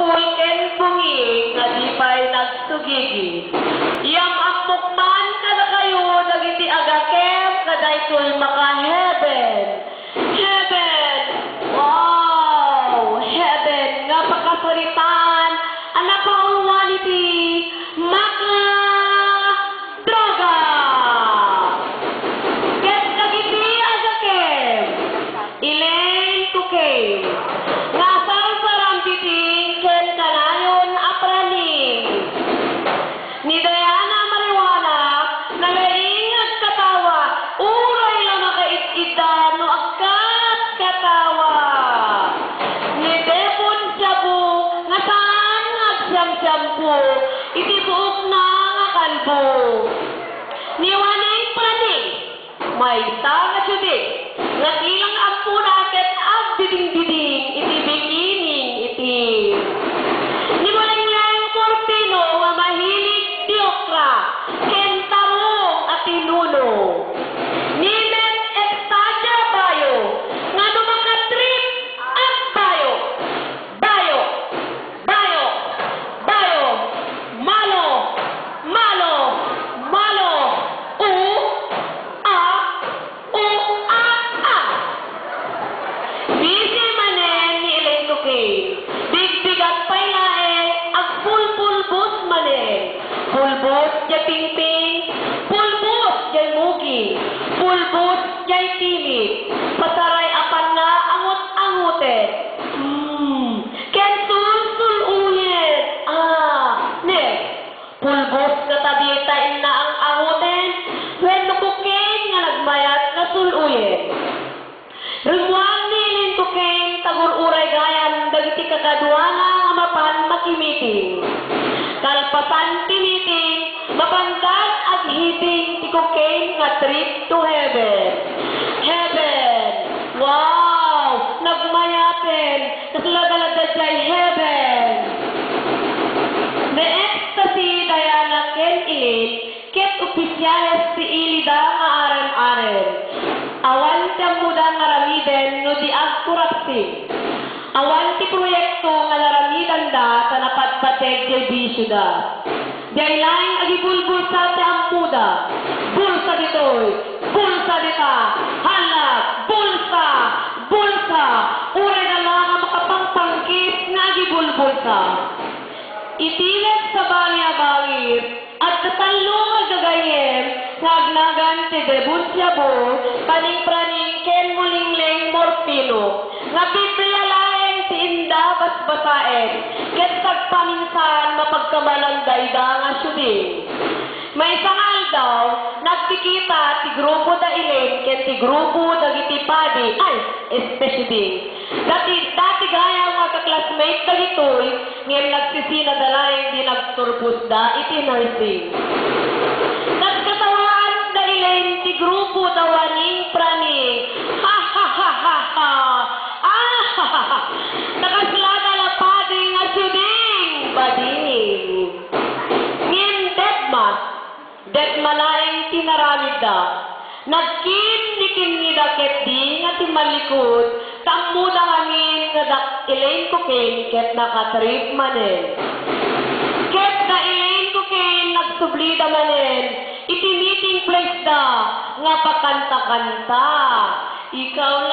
pulken bungi nga di pa'y nagsugigi. Iyang akmukman ka na kayo dagiti agakem kaday ko'y maka-heaven. Heaven! Wow! Heaven! Nga pakasaritaan anak ko humanity maka droga! Ket dagiti agakem Elaine Cocaine nga sarang titing ken kanayon apraning ni Diana Marijuana na laing agkatawa uray lang makaitida no agkat katawa ni Devon Shabu nga saan agsyam-syampu iti buok na nga kalbo ni Waning Praning may nga syubi nga ilang ampuna ket abdiding-diding iti bikining iti ni Walang Porpino nga mahilig diokra ken tarong at tinuno ni Men Estadia Bayo nga numakatrip at bayo bayo bayo bayo malo malo malo u a busy manen ni Elaine Cocaine bigbigat pa'y laeng ag pulpulbos manen pulbos jay pingping pulbos jay mugi pulbos jay timid pasaray apan na angot-angoten ken sul-sul-uyen ne pulbos katabitain na ang angoten when Cocaine nga nagmayat na sul-uyen Rumuang ni Elaine Cocaine tagur-uray gayan dagiti kakaduana nga mapan makimiting. Kalpasan tiniting mapandan at hiting ti Cocaine nga trip to heaven. Heaven! Wow! Nagmayaten! Kaslagalaga jay heaven! Na-ecstasy Diana ken Elaine ket opisyales si Ilida nga aren-aren. Awan tiyang muda nga ramiden no di agkurapsi. Awan ti proyekto nga naramidan da sa napatpateg jay bisyo da. Jay laing agibulbulsa ti ampuda. Bulsa ditoy, bulsa dita, halag, bulsa, bulsa. Uray na lang ang makapangpangkit nga agibulbulsa. Itilet sa bangya-bangit at tatalo nga gagayem ngagnagan ti Devon Shabu paning-praning ken mulingleng morpino nga pipilalaeng ti inda basbasaen ket pagpaminsan mapagkamalang dayda nga syuding. May sangal daw nagpikita ti grupo da Elaine ken ti grupo dagiti padi ay especially dati gaya mga kaklasmate dagitoy ngem nagsisina dalaeng di nagturbos da iti nursing. Nagkatawaan da Elaine ti grupo da Waning Praning ha ha ha ha ha ha ha ha nakaslada la padi nga syuding bading ngem dead malaeng tinaramid da nagkin ni daket di nga ti malikod tammo da ngamin nga dak Elaine Cocaine ket nakatrip manen ket da Elaine Cocaine nagsublida manen iti meeting place da nga pakanta-kanta ikaw